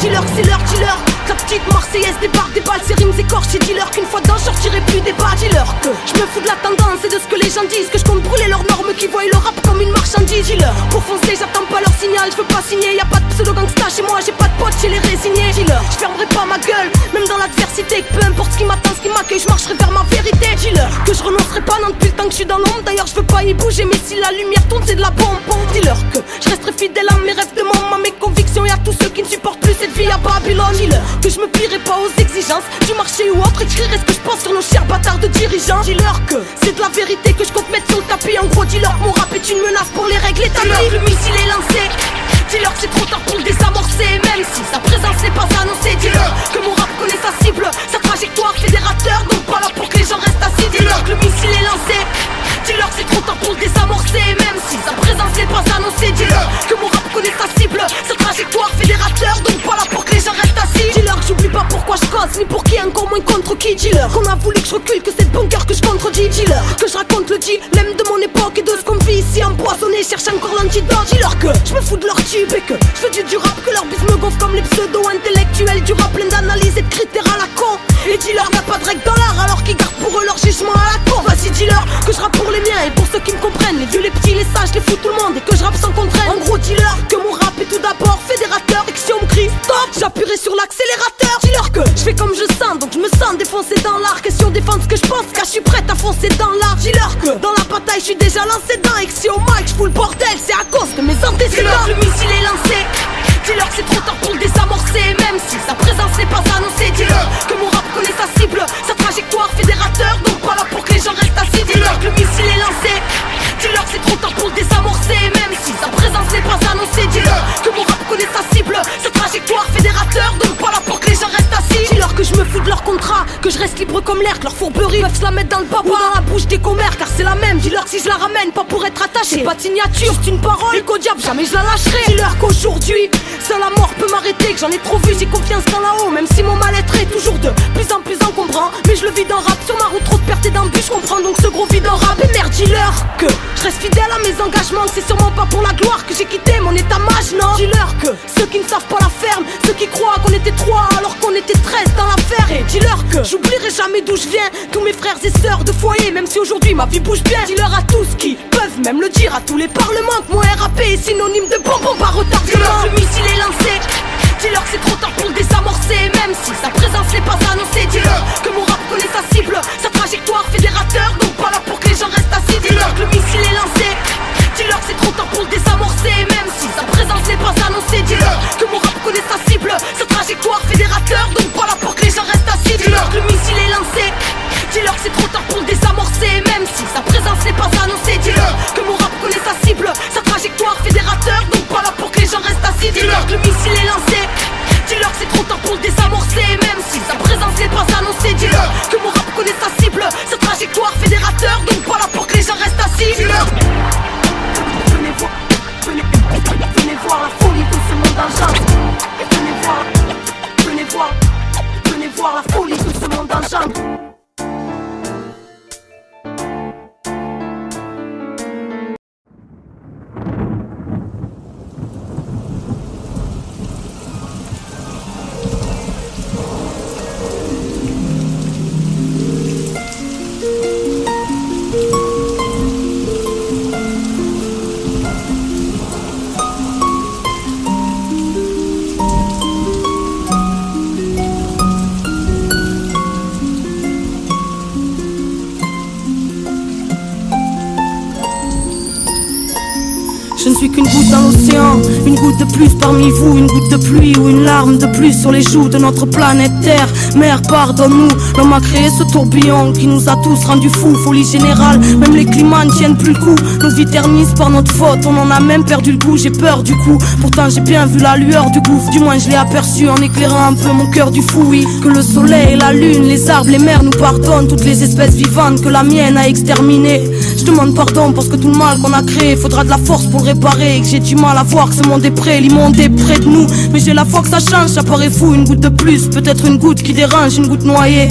Dis-leur que c'est leur dealer. La petite Marseillaise débarque des balles, ses rimes écorchées. Dis-leur qu'une fois dedans, je sortirai plus des bas. Dis-leur que je me fous de la tendance et de ce que les gens disent, que je compte brûler leurs normes, qui voient le rap comme une marchandise. Dis-leur pour foncer, j'attends pas leur signal, je veux pas signer. Y'a pas de pseudo gangsta chez moi, j'ai pas de potes chez les résignés. Dis-leur, je fermerai pas ma gueule, même dans l'adversité. Peu importe ce qui m'attend, ce qui m'accueille, je marcherai vers ma vérité. Dis-leur que je renoncerai pas, non, depuis le temps que je suis dans l'ombre. D'ailleurs, je veux pas y bouger, mais si la lumière tourne, c'est de la bombe. Dis-leur que je resterai fidèle à mes rêves de môme, à mes convictions et à tous ceux qui ne supportent plus cette vie à Babylone. Dis-leur que je me plierai pas aux exigences du marché ou autre, et que je crierai ce que je pense sur nos chers bâtards de dirigeants. Dis-leur que c'est de la vérité que je compte mettre sur le tapis. En gros, dis-leur que mon rap est une menace pour les règles établies. Le missile est lancé. Dis-leur que c'est trop tard pour le désamorcer, même si sa présence n'est pas annoncée. Dis-leur que mon rap connaît sa cible, sa trajectoire fédérateur, donc pas là pour que les gens restent assis. Dis-leur que le missile est lancé. Dis-leur que c'est trop tard pour le désamorcer, même si sa présence n'est pas annoncée. Dis-leur que mon rap connaît sa cible, sa trajectoire fédérateur, donc pas là pour que les gens restent assis. Dis-leur que j'oublie pas pourquoi je cause, ni pour qui, encore moins contre qui. Dis-leur qu'on a voulu que je recule, que c'est le bon cœur que je contredis. Dis-leur que je raconte le dilemme de mon époque et de ce qu'on vit ici empoisonné, cherche encore l'antidote. Dis-leur que je me fous de leur tube et que je fais du rap, que leur bise me gonfle comme les pseudo-intellectuels du rap plein d'analyses et de critères à la con. Et dis-leur y'a pas de règle dans l'art, alors qu'ils gardent pour eux leur jugement à la con. Vas-y dis-leur que je rappe pour les miens et pour ceux qui me comprennent, les vieux, les petits, les sages, les fous, tout le monde, et que je rappe sans contrainte. En gros dis-leur que mon rap est tout d'abord fédérateur et que si on me crie stop, j'appuierai sur l'accélérateur. Dis-leur que je fais comme je sens, donc je me sens défoncé dans l'art. Question défendre ce que je pense, car je suis prête à foncer dans l'art. Dis-leur que dans la bataille je suis déjà lancé dedans, et que si au mic je fous le bordel, c'est à cause de mes antécédents. Dis-leur que le missile est lancé. Dis-leur que c'est trop tard pour le désamorcer, même si sa présence n'est pas annoncée. Dis-leur que mon rap connaît sa cible, sa trajectoire fédérateur, donc pas là pour que les gens restent assis. Dis-leur que le missile est lancé. Dis-leur que c'est trop tard pour le désamorcer, même si sa présence n'est pas annoncée. Dis-leur que mon rap connaît sa cible, sa trajectoire fédérateur, donc pas là pour que les gens restent assis. Dis-leur que je me fous de leur contrat, que je reste libre comme l'air, que leur fourberie peuvent se la mettre dans le baba ou dans la bouche des commères, car c'est la même. Dis-leur que si je la ramène, pas pour être attaché, pas de signature, c'est une parole, et qu'au diable jamais je la lâcherai. Dis-leur qu'aujourd'hui, seule la mort peut m'arrêter, que j'en ai trop vu, j'ai confiance dans là-haut, même si mon mal-être est toujours de plus en plus encombrant. Mais je le vis dans rap, sur ma route trop de pertes et d'embûches, je comprends donc ce gros vide en rap. Et merde, dis-leur que je reste fidèle à mes engagements, que c'est sûrement pas pour la gloire que j'ai quitté mon état-mage, non. Dis-leur que ceux qui ne savent pas la ferme, ceux qui croient qu'on était 3 alors qu'on était 13 dans l'affaire. Et dis-leur que j'oublierai jamais d'où je viens, tous mes frères et sœurs de foyer, même si aujourd'hui ma vie bouge bien. Dis-leur à tous qui peuvent même le dire, à tous les parlements, que mon RAP est synonyme de bonbon par retardement. Le missile est lancé. Dis-leur que c'est trop tard pour le désamorcer, même si sa présence n'est pas annoncée. Dis-leur que mon rap connaît sa cible, sa trajectoire fédérateur, donc pas là pour que les gens restent assis. Dis-leur que le missile est lancé. Dis-leur que c'est trop tard pour le désamorcer, même si sa présence n'est pas annoncée. Dis-leur que mon rap connaît sa cible, sa trajectoire fédérateur, donc pas là pour que les gens restent assis. Dis-leur que le missile est lancé. Dis-leur que c'est trop tard pour le désamorcer, même si sa présence n'est pas annoncée. Dis-leur que mon rap connaît sa cible, sa trajectoire fédérateur, donc pas là pour que les gens restent assis. Dis-leur que le missile est lancé. Dis-leur que c'est trop tard pour le désamorcer, même si sa présence n'est pas annoncée. Dis-leur que mon rap connaît sa cible, sa trajectoire fédérateur, donc pas là pour que les gens restent assis. Dis-leur venez voir la folie de ce monde en jungle. Venez voir la folie de ce monde en jungle. Je ne suis qu'une goutte dans l'océan, une goutte de plus parmi vous, une goutte de pluie ou une larme de plus sur les joues de notre planète Terre. Mère, pardonne-nous, l'homme a créé ce tourbillon qui nous a tous rendus fous. Folie générale, même les climats ne tiennent plus le coup. Nos vies ternissent par notre faute, on en a même perdu le goût. J'ai peur du coup, pourtant j'ai bien vu la lueur du gouffre. Du moins je l'ai aperçu en éclairant un peu mon cœur du fou. Oui, que le soleil, la lune, les arbres, les mers nous pardonnent. Toutes les espèces vivantes que la mienne a exterminées. Je demande pardon parce que tout le mal qu'on a créé, faudra de la force pour le réparer. Et que j'ai du mal à voir que ce monde est prêt, l'immonde est près de nous. Mais j'ai la foi que ça change, ça paraît fou. Une goutte de plus, peut-être une goutte qui dérange, une goutte noyée.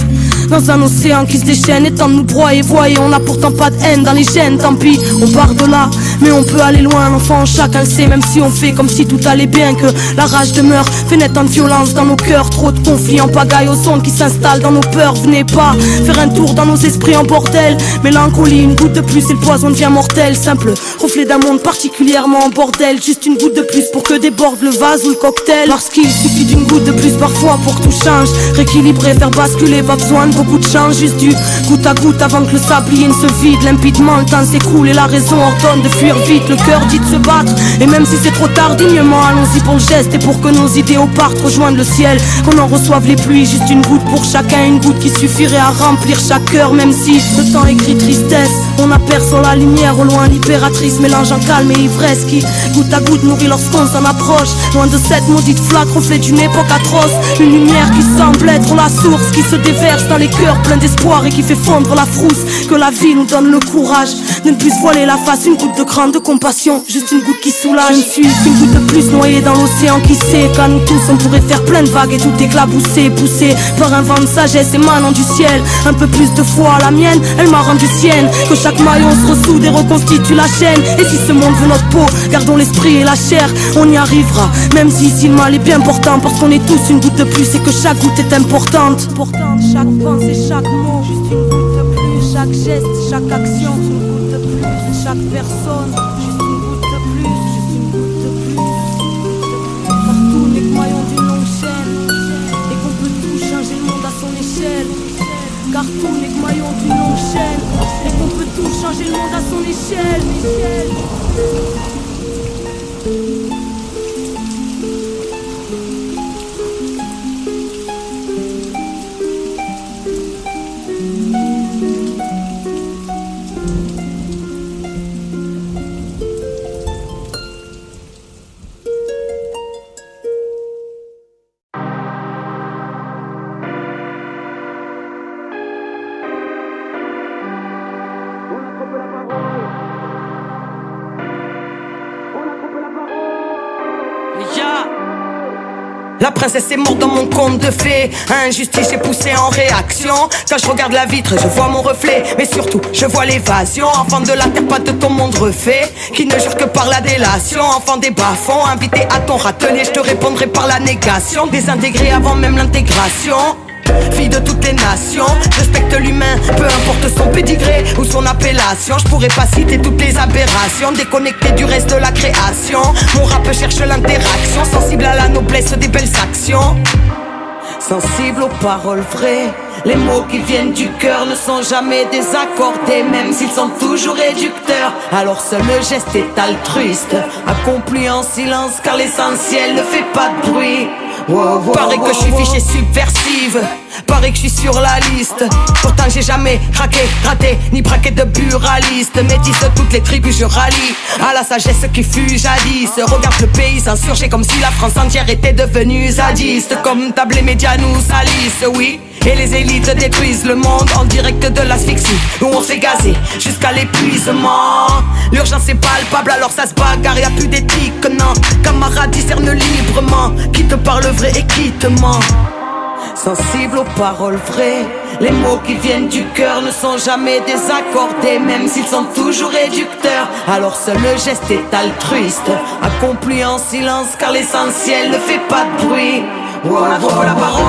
dans un océan qui se déchaîne. Et tant de nous broyer, voyez, on n'a pourtant pas de haine dans les gènes. Tant pis, on part de là, mais on peut aller loin. L'enfant, chacun le sait, même si on fait comme si tout allait bien. Que la rage demeure, fait naître en violence dans nos cœurs. Trop de conflits en pagaille aux ondes qui s'installent dans nos peurs. Venez pas faire un tour dans nos esprits en bordel. Mélancolie, une goutte de plus et le poison devient mortel. Simple reflet d'un monde particulièrement en bordel. Juste une goutte de plus pour que déborde le vase ou le cocktail. Parce qu'il suffit d'une goutte de plus parfois pour que tout change. Rééquilibrer, faire basculer, pas besoin de beaucoup de change. Juste du goutte à goutte avant que le sablier ne se vide. Limpidement le temps s'écoule et la raison ordonne de fuir vite. Le cœur dit de se battre, et même si c'est trop tard, dignement allons-y pour le geste. Et pour que nos idéaux partent rejoindre le ciel, qu'on en reçoive les pluies. Juste une goutte pour chacun, une goutte qui suffirait à remplir chaque cœur. Même si le temps écrit tristesse, on aperçoit la lumière au loin, libératrice mélangeant calme et ivresse qui goutte à goutte nourrit lorsqu'on s'en approche. Loin de cette maudite flaque, reflet d'une époque atroce. Une lumière qui semble être la source, qui se déverse dans les cœurs pleins d'espoir et qui fait fondre la frousse. Que la vie nous donne le courage de ne plus se voiler la face. Une goutte de crainte, de compassion, juste une goutte qui soulage. Je ne suis qu'une goutte de plus noyée dans l'océan qui sait qu'à nous tous on pourrait faire plein de vagues et tout éclaboussé, poussé par un vent de sagesse émanant du ciel. Un peu plus de foi, la mienne, elle m'a rendu sienne. Que chaque maillon se ressoude et reconstitue la chaîne. Et si ce monde veut notre peau, gardons l'esprit et la chair, on y arrivera. Même si ici le mal est bien portant, parce qu'on est tous une goutte de plus et que chaque goutte est importante. Chaque pensée, chaque mot, juste une goutte de plus. Chaque geste, chaque action, une goutte de plus. Chaque personne, juste une goutte de plus. Juste une goutte de plus. Partout les maillons d'une longue chaîne, et qu'on peut tout changer le monde à son échelle. Car tous les maillons d'une longue chaîne, et qu'on peut tout changer le monde à son échelle. La princesse est morte dans mon conte de fées. Injustice est poussée en réaction. Quand je regarde la vitre, je vois mon reflet. Mais surtout, je vois l'évasion. Enfant de la terre, pas de ton monde refait. Qui ne jure que par la délation. Enfant des bas-fonds, invité à ton râtelier. Je te répondrai par la négation. Désintégré avant même l'intégration. Fille de toutes les nations, respecte l'humain, peu importe son pédigré ou son appellation. Je pourrais pas citer toutes les aberrations, déconnecté du reste de la création. Mon rap cherche l'interaction, sensible à la noblesse des belles actions. Sensible aux paroles vraies, les mots qui viennent du cœur ne sont jamais désaccordés, même s'ils sont toujours réducteurs. Alors seul le geste est altruiste, accompli en silence car l'essentiel ne fait pas de bruit. Paraît que je suis fichée subversive, paraît que je suis sur la liste. Pourtant j'ai jamais craqué, raté, ni braqué de buraliste. Métis de toutes les tribus je rallie à la sagesse qui fut jadis. Regarde le pays s'insurger comme si la France entière était devenue zadiste. Comme table les médias nous salissent, oui. Et les élites détruisent le monde en direct de l'asphyxie, où on s'est gazé jusqu'à l'épuisement. L'urgence est palpable alors ça se bagarre, y'a plus d'éthique, non. Camarades discernent librement qui te parle vrai et qui te ment. Sensible aux paroles vraies, les mots qui viennent du cœur ne sont jamais désaccordés, même s'ils sont toujours réducteurs. Alors seul le geste est altruiste, accompli en silence car l'essentiel ne fait pas de bruit. On a trop la parole.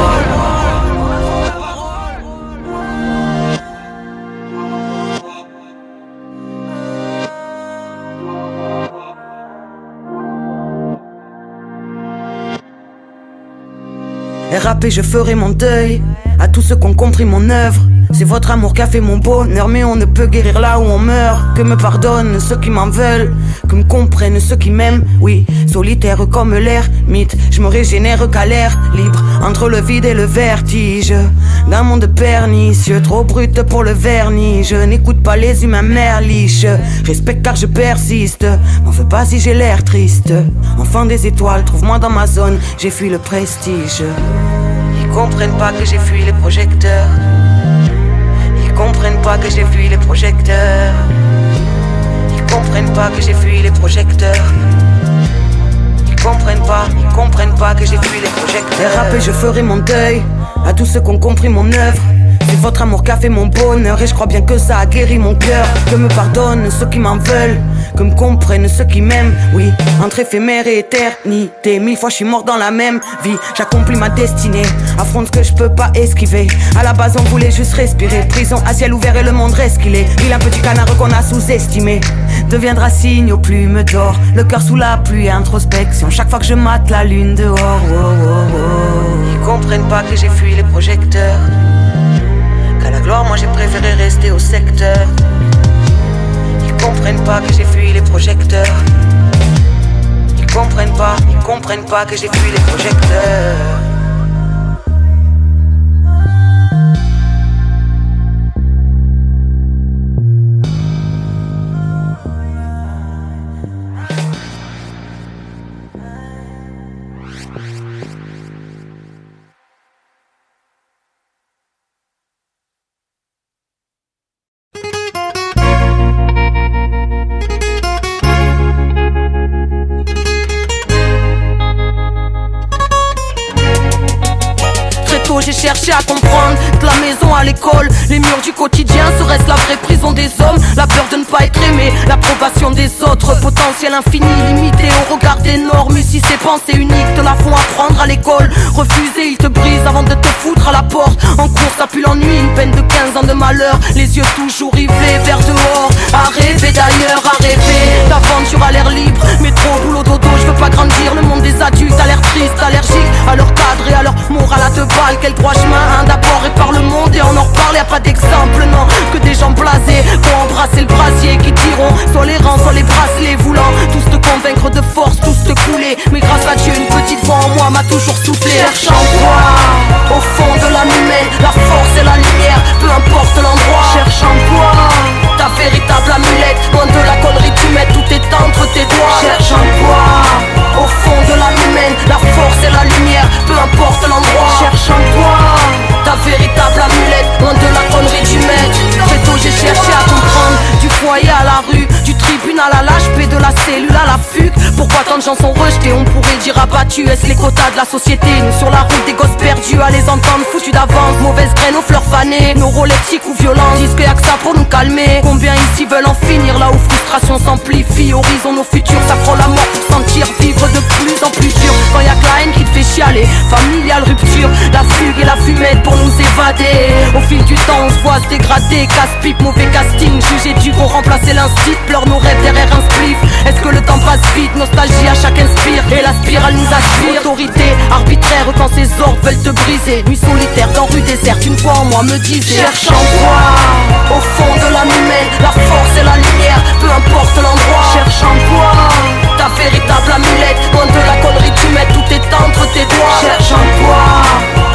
Et rapper je ferai mon deuil à tous ceux qui ont compris mon œuvre. C'est votre amour qui a fait mon bonheur, mais on ne peut guérir là où on meurt. Que me pardonnent ceux qui m'en veulent, que me comprennent ceux qui m'aiment. Oui, solitaire comme l'air, mythe, je me régénère qu'à l'air libre, entre le vide et le vertige. D'un monde pernicieux, trop brut pour le vernis. Je n'écoute pas les humains merliches, respecte car je persiste. M'en veux pas si j'ai l'air triste. Enfant des étoiles, trouve-moi dans ma zone, j'ai fui le prestige. Ils comprennent pas que j'ai fui les projecteurs. Ils comprennent pas que j'ai fui les projecteurs. Ils comprennent pas que j'ai fui les projecteurs. Ils comprennent pas que j'ai fui les projecteurs. Et rapper je ferai mon deuil à tous ceux qui ont compris mon œuvre. C'est votre amour qui a fait mon bonheur et je crois bien que ça a guéri mon cœur. Que me pardonnent ceux qui m'en veulent, que me comprennent ceux qui m'aiment. Oui, entre éphémère et éternité, 1000 fois je suis mort dans la même vie. J'accomplis ma destinée, affronte ce que je peux pas esquiver. À la base on voulait juste respirer, prison à ciel ouvert et le monde reste qu'il est. Il un petit canard qu'on a sous-estimé deviendra signe aux plumes d'or. Le cœur sous la pluie, introspection. Chaque fois que je mate la lune dehors, oh, oh, oh. Ils comprennent pas que j'ai fui les projecteurs, qu'à la gloire moi j'ai préféré rester au secteur. Ils comprennent pas que j'ai fui les projecteurs. Ils comprennent pas que j'ai fui les projecteurs. J'ai cherché à comprendre, de la maison à l'école, les murs du quotidien, serait-ce la vraie prison des hommes? La peur de ne pas être aimé, l'approbation des autres, potentiel infini, limité au regard des normes. Ici ces pensées uniques te la font apprendre à l'école. Refusé, ils te brisent avant de te foutre à la porte. En course, ça pue l'ennui, une peine de 15 ans de malheur. Les yeux toujours rivés vers dehors, à rêver d'ailleurs, à rêver d'aventure à l'air libre. Métro, boulot, dodo, je veux pas grandir. Le monde des adultes a l'air triste, allergique à leur cadre et à leur morale à deux balles. Quel droit chemin, hein, d'abord et par le monde et on en reparle, y'a pas d'exemple, non. Que des gens blasés vont embrasser le brasier, qui diront soit les rangs, soit les bracelets, voulant tous te convaincre de force, tous te couler. Mais grâce à Dieu, une petite voix en moi m'a toujours soufflé. Cherche en toi, au fond de l'âme humaine, la force et la lumière, peu importe l'endroit. Cherche en toi ta véritable amulette, loin de la connerie tu mets, tout est entre tes doigts. Cherche en toi, au fond de l'âme humaine, la force et la lumière, peu importe l'endroit. Cherche en toi ta véritable amulette, loin de la connerie du maître. Très tôt j'ai cherché à comprendre, du foyer à la rue, du tribunal à l'HP, de la cellule à la fugue. Pourquoi tant de gens sont rejetés, on pourrait dire abattus. Est-ce les quotas de la société? Nous sur la route des gosses perdus, à les entendre foutus d'avance. Mauvaise graine aux fleurs fanées, neuroleptiques ou violents, disent qu'il y a que ça pour nous calmer. Combien ici veulent en finir, là où frustration s'amplifie. Horizon nos futurs, ça prend la mort pour sentir vivre de plus en plus dur. Quand y a que la haine qui te fait chialer, familiale rupture, la fugue et la fumette pour nous évader. Au fil du temps on se voit se dégrader, casse-pipe, mauvais casting, jugé du qu'on remplacer l'instit, pleure nos rêves derrière un spliff. Est-ce que le temps passe vite, nostalgie à chaque inspire, et la spirale nous aspire. Autorité arbitraire quand ces ordres veulent te briser. Nuit solitaire dans rue déserte, une fois en moi me disait cherche en toi, au fond de l'âme humaine, la force et la lumière, peu importe l'endroit. Cherche en toi ta véritable amulette, loin de la connerie tu mets, tout est entre tes doigts. Cherche en toi,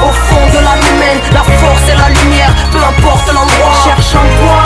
au fond de l'âme humaine, la force et la lumière, peu importe l'endroit. Cherche en toi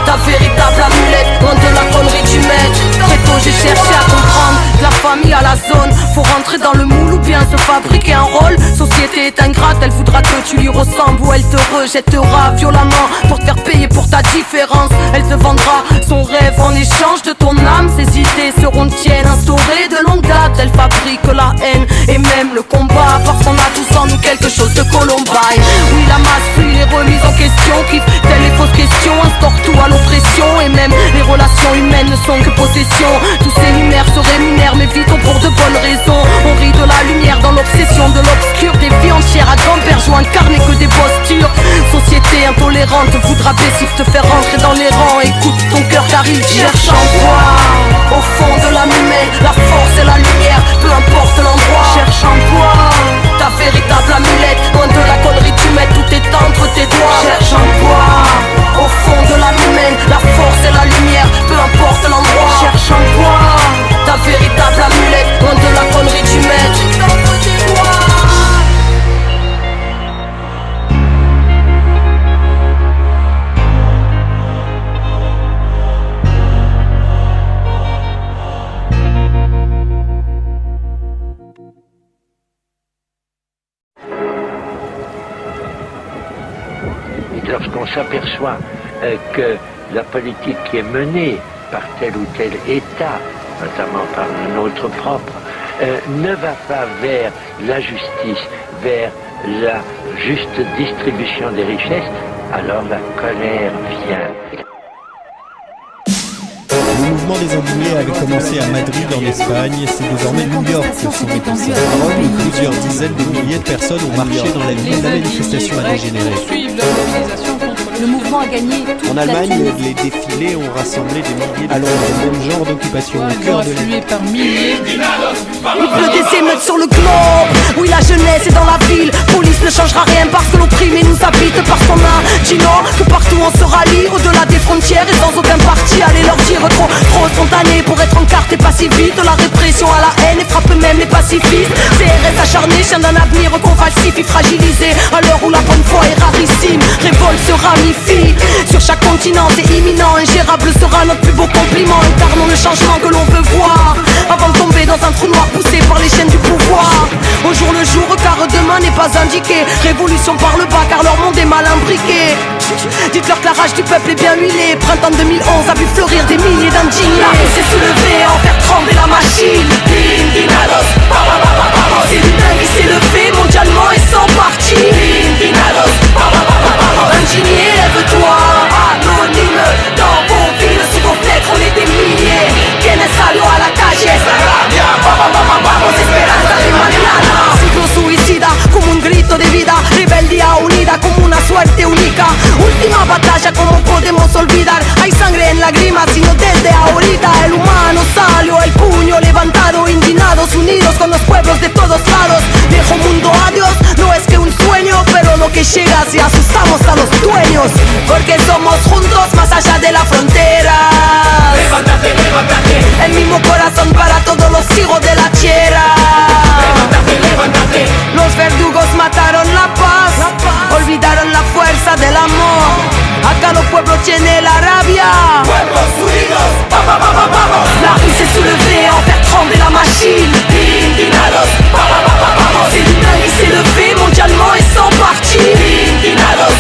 ta véritable amulette, loin de la connerie du maître. Très tôt j'ai cherché à comprendre, de la famille à la zone, faut rentrer dans le moule ou bien se fabriquer un rôle. Société est ingrate, elle voudra que tu lui ressembles, ou elle te rejettera violemment pour te faire payer pour ta différence. Elle te vendra son rêve en échange de ton âme. Ses idées seront tiennes, instaurées de longue date. Elle fabrique la haine et même le combat, parce qu'on a tous en nous quelque chose de Columbine. Oui, la masse fuit les remises en question, kiffe telles les fausses questions, instaure tout à l'oppression. Et même les relations humaines ne sont que possession. Tous ces lumières se rémunèrent, mais vite pour de bonnes raisons. On rit de la lumière dans l'obsession de l'obscur. Des vies entières à gambergeons incarnées que des postures. Société intolérante voudra baisser, te faire rentrer dans les rangs. Écoute ton cœur car il cherche en toi, au fond de l'âme humaine, la force et la lumière, peu importe l'endroit. Cherche en toi ta véritable amulette, loin de la connerie tu mets, tout est entre tes doigts. Cherche en toi, au fond de l'âme humaine, la force et la lumière, peu importe l'endroit. Cherche en toi ta véritable amulette, loin de la connerie du maître. Lorsqu'on s'aperçoit que la politique qui est menée par tel ou tel État, notamment par le nôtre propre, ne va pas vers la justice, vers la juste distribution des richesses, alors la colère vient. Le mouvement des indignés avait commencé à Madrid en Espagne, c'est désormais New York qui s'en est passé. Plusieurs dizaines de milliers de personnes ont marché dans la ville. La manifestation a dégénéré. Le mouvement a gagné. En Allemagne, les défilés ont rassemblé des milliers de Londres, le même genre d'occupation au cœur de l'île. Il pleut des émeutes sur le globe. Oui, la jeunesse est dans la ville. Police ne changera rien parce que l'opprimé nous habite. Parce qu'on a dit non, que partout on se rallie. Au-delà des frontières et sans aucun parti. Allez leur dire trop spontané pour être en carte et pas si vite. La répression à la haine et frappe même les pacifistes. CRS acharnés, chien d'un avenir qu'on falsifie, fragilisé. À l'heure où la bonne foi est rarissime, révolte se ramifie. Sur chaque continent c'est imminent. Ingérable sera notre plus beau compliment. Incarnons le changement que l'on veut voir avant de tomber dans un trou noir poussé par les chaînes du pouvoir. Au jour le jour car demain n'est pas indiqué. Révolution par le bas car leur monde est mal imbriqué. Dites-leur que la rage du peuple est bien huilée. Printemps 2011 a vu fleurir des milliers d'indignés. La rue s'est soulevée en faire trembler la machine. Indignados, c'est l'humain qui s'est levé mondialement et sans parti. Indignados, indigné, lève-toi. Anonyme, dans vos villes, sous vos fenêtres, on est des milliers. Quienes salió a la calle, vamos, esperanza de mañana. Ciclo suicida, como un grito de vida. Rebeldía unida, como una suerte única. Última batalla, como podemos olvidar. Hay sangre en lágrimas, sino desde ahorita. El humano salió, el puño levantado. Indignados, unidos con los pueblos de todos lados. Viejo mundo, adiós, no es que un sueño, pero lo que llega si asustamos a los dueños. Porque somos juntos más allá de la frontera. Levántate, levántate. El mismo corazón para todos los hijos de la tierra. Levántate, levántate. Los verdugos mataron la paz, olvidaron la fuerza del amor. Acá los pueblos tienen la rabia. Pueblos unidos, vamos. La rue s'est soulevée en faire trembler la machine. Indignados, vamos. C'est l'humain qui s'est levé mondialement et sans parti. Indignados,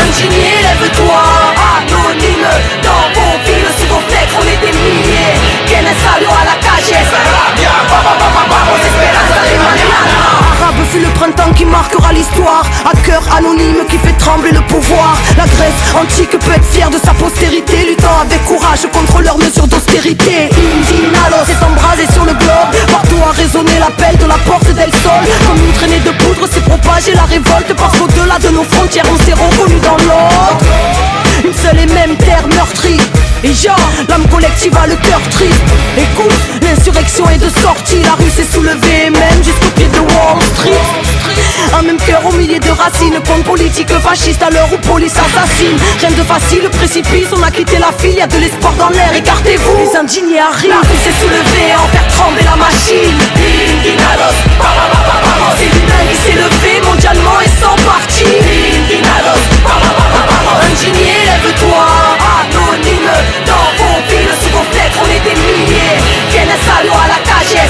indigné, lève-toi. Anonyme, dans vos villes, sous vos fenêtres, on est des milliers. Quienes salió a la calle, vamos, esperanza de mañana. Arabe fut le printemps qui marquera l'histoire. À cœur anonyme qui fait trembler le pouvoir. La Grèce antique peut être fière de sa postérité, luttant avec courage contre leurs mesures d'austérité. Indignados s'est embrasé sur le globe. Partout a résonné l'appel de la porte del Sol. Comme une traînée de poudre s'est propagée la révolte. Parce qu'au-delà de nos frontières on s'est reconnus dans l'autre. Une seule et même terre meurtrie. Et l'âme collective a le cœur triste. Écoute, l'insurrection est de sortie. La rue s'est soulevée même jusqu'au pied de Wall Street. Un même cœur au milieu de racines. Contre politique fasciste à l'heure où police assassine. Rien de facile, précipice, on a quitté la file. Y'a de l'espoir dans l'air, écartez-vous. Les indignés arrivent. La rue s'est soulevée en faire trembler la machine. Indignados, c'est l'humain qui s'est levé mondialement et sans parti. Indignados, indigné, lève-toi. Anonyme, dans vos villes, sous vos fenêtres, on est des milliers. Quienes salió a la calle,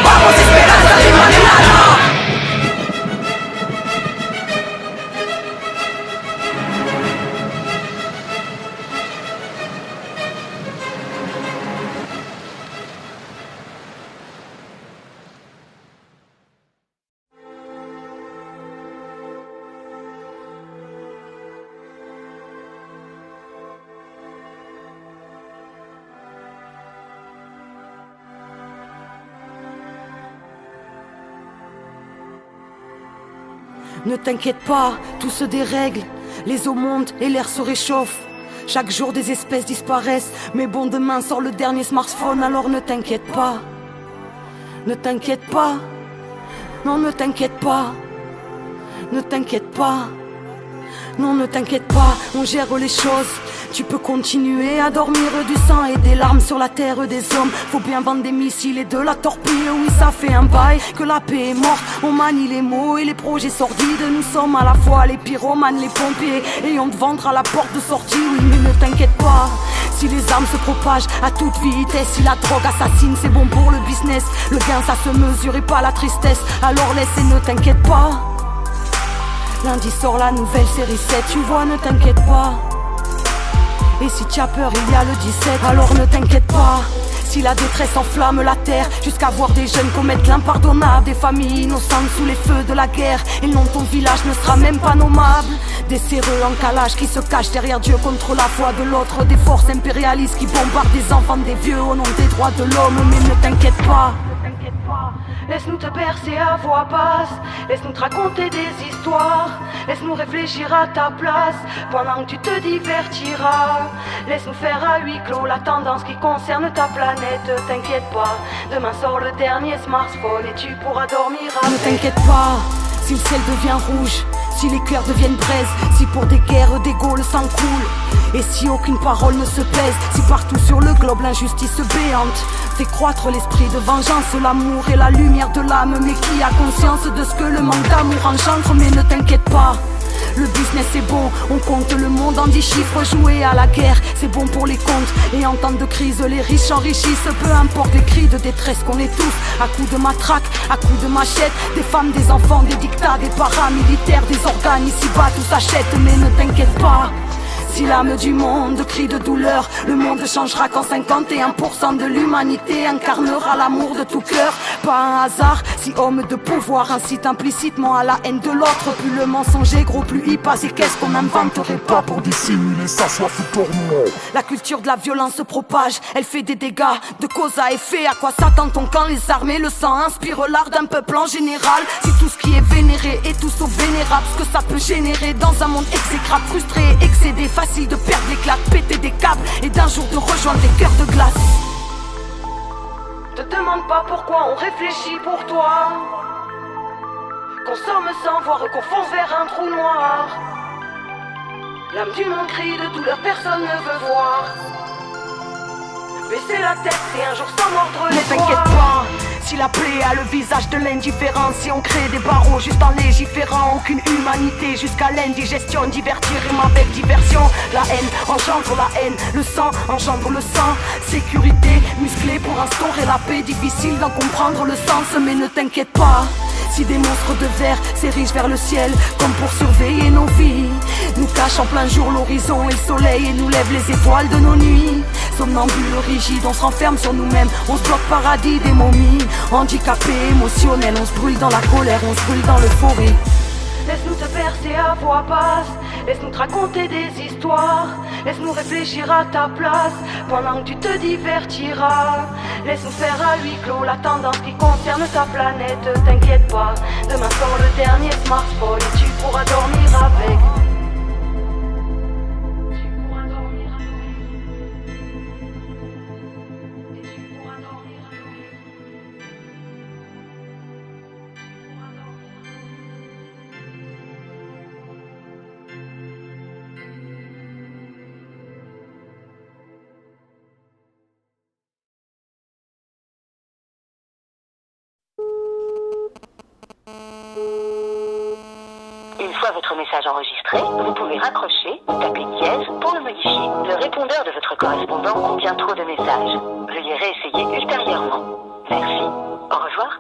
vamos, esperanza de mañana. Ne t'inquiète pas, tout se dérègle. Les eaux montent et l'air se réchauffe. Chaque jour des espèces disparaissent. Mais bon, demain sort le dernier smartphone. Alors ne t'inquiète pas. Ne t'inquiète pas. Non, ne t'inquiète pas. Ne t'inquiète pas. Non, ne t'inquiète pas, on gère les choses. Tu peux continuer à dormir du sang et des larmes sur la terre des hommes. Faut bien vendre des missiles et de la torpille. Oui, ça fait un bail que la paix est morte. On manie les mots et les projets sordides. Nous sommes à la fois les pyromanes, les pompiers, et on te vendra la porte de sortie. Oui, mais ne t'inquiète pas. Si les armes se propagent à toute vitesse, si la drogue assassine, c'est bon pour le business. Le gain ça se mesure et pas la tristesse. Alors laisse et ne t'inquiète pas. Lundi sort la nouvelle série 7, tu vois, ne t'inquiète pas. Et si tu as peur, il y a le 17, alors ne t'inquiète pas. Si la détresse enflamme la terre, jusqu'à voir des jeunes commettre l'impardonnable, des familles innocentes sous les feux de la guerre, et non, ton village ne sera même pas nommable. Des séreux en calage qui se cachent derrière Dieu contre la foi de l'autre, des forces impérialistes qui bombardent des enfants, des vieux au nom des droits de l'homme. Mais ne t'inquiète pas, laisse-nous te bercer à voix basse, laisse-nous te raconter des histoires, laisse-nous réfléchir à ta place pendant que tu te divertiras. Laisse-nous faire à huis clos la tendance qui concerne ta planète. T'inquiète pas, demain sort le dernier smartphone et tu pourras dormir avec. Ne t'inquiète pas, si le ciel devient rouge, si les cœurs deviennent braise, si pour des guerres d'ego le sang coule, et si aucune parole ne se pèse, si partout sur le globe l'injustice béante fait croître l'esprit de vengeance, l'amour et la lumière de l'âme, mais qui a conscience de ce que le manque d'amour engendre. Mais ne t'inquiète pas, le business est bon, on compte le monde en 10 chiffres. Jouer à la guerre, c'est bon pour les comptes, et en temps de crise les riches s'enrichissent. Peu importe les cris de détresse qu'on étouffe à coups de matraque, à coups de machette, des femmes, des enfants, des dictats, des paramilitaires, des organes ici-bas, tout s'achète. Mais ne t'inquiète pas, si l'âme du monde crie de douleur, le monde changera quand 51% de l'humanité incarnera l'amour de tout cœur. Pas un hasard si homme de pouvoir incite implicitement à la haine de l'autre. Plus le mensonge est gros, plus il passe. Et qu'est-ce qu'on n'inventerait pas pour dissimuler sa soif tournant. La culture de la violence se propage, elle fait des dégâts de cause à effet. À quoi s'attend ton camp? Les armes et le sang inspirent l'art d'un peuple en général. Si tout ce qui est vénéré est tout sauf vénérable, ce que ça peut générer dans un monde exécrable, frustré et excédé, facile de perdre l'éclat, de péter des câbles et d'un jour de rejoindre des cœurs de glace. Te demande pas pourquoi on réfléchit pour toi, consomme sans voir, confond vers un trou noir. L'âme du monde crie de douleur, personne ne veut voir. Baisser la tête et un jour sans mordre les doigts. Ne t'inquiète pas, si la plaie a le visage de l'indifférence, si on crée des barreaux juste en légiférant, aucune humanité jusqu'à l'indigestion, divertir rime avec diversion. La haine engendre la haine, le sang engendre le sang. Sécurité musclée pour instaurer la paix, difficile d'en comprendre le sens. Mais ne t'inquiète pas, si des monstres de verre s'érigent vers le ciel comme pour surveiller nos vies, nous cachent en plein jour l'horizon et le soleil et nous lèvent les étoiles de nos nuits. Somnambules rigides, on se renferme sur nous-mêmes, on se bloque paradis des momies. Handicapés, émotionnels, on se brûle dans la colère, on se brûle dans l'euphorie. Laisse-nous te bercer à voix basse, laisse-nous te raconter des histoires, laisse-nous réfléchir à ta place pendant que tu te divertiras. Laisse-nous faire à huis clos la tendance qui concerne ta planète. T'inquiète pas, demain sort le dernier smartphone et tu pourras dormir avec. Une fois votre message enregistré, vous pouvez raccrocher ou taper dièse pour le modifier. Le répondeur de votre correspondant contient trop de messages. Veuillez réessayer ultérieurement. Merci. Au revoir.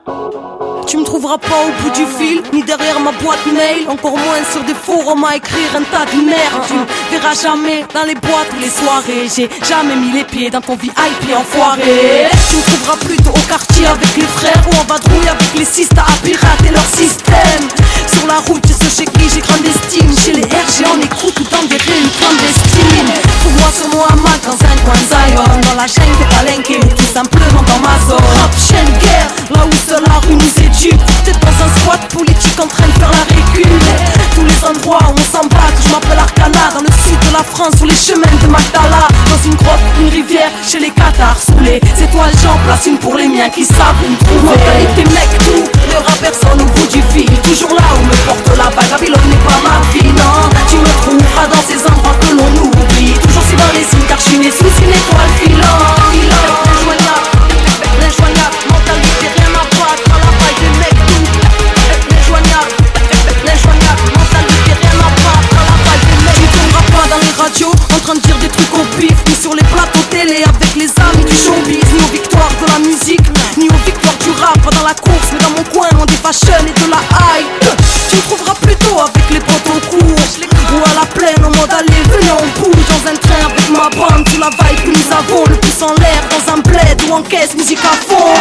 Tu me trouveras pas au bout du fil, ni derrière ma boîte mail, encore moins sur des forums à écrire un tas de merde. Tu me verras jamais dans les boîtes ou les soirées, j'ai jamais mis les pieds dans ton VIP enfoiré. Tu me trouveras plutôt au quartier avec les frères, ou en vadrouille avec les sistas à pirater leur système. Sur la route, c'est ceux chez qui j'ai grande estime, chez les RG en écoute ou dans des réunions clandestines. Trouve-moi sur Mohamed dans un coin de Zion, dans la chaîne de Palenque ou tout simplement dans ma zone. Rap, chaîne, guerre, là où seule la rue nous éduque. Peut-être dans un squat politique en train de faire la récule. Tous les endroits où on s'en bat, je m'appelle Arcana. Dans le sud de la France, sur les chemins de Magdala. Dans une grotte, une rivière, chez les Qatars. Sous les étoiles, j'en place une pour les miens qui savent où me trouver. Mentalité mec, tout, il n'y aura personne au bout du fil. Toujours là où me porte la bague, Babylone n'est pas ma vie, non. Tu me trouveras dans ces endroits que l'on oublie. Toujours si dans les signes, car je suis né sous une étoile filante. L'injoignable, mentalité rien à battre. Dans la paille des mecs, tout. L'injoignable, mentalité rien à battre. Dans la paille des mecs. Tu tomberas pas dans les radios en train de dire des trucs au pif, ni sur les plateaux télé avec les amis du showbiz, ni aux victoires de la musique, ni aux victoires du rap. Pas dans la course, mais dans mon coin, loin des fashion et de la hype. Tu me trouveras plutôt avec les potes en cours, ou à la plaine en mode aller, venez on bouge dans un train avec ma bande. Sous la vibe que nous avons, le pouce en l'air dans un bled. bed ou en caisse, musique à fond.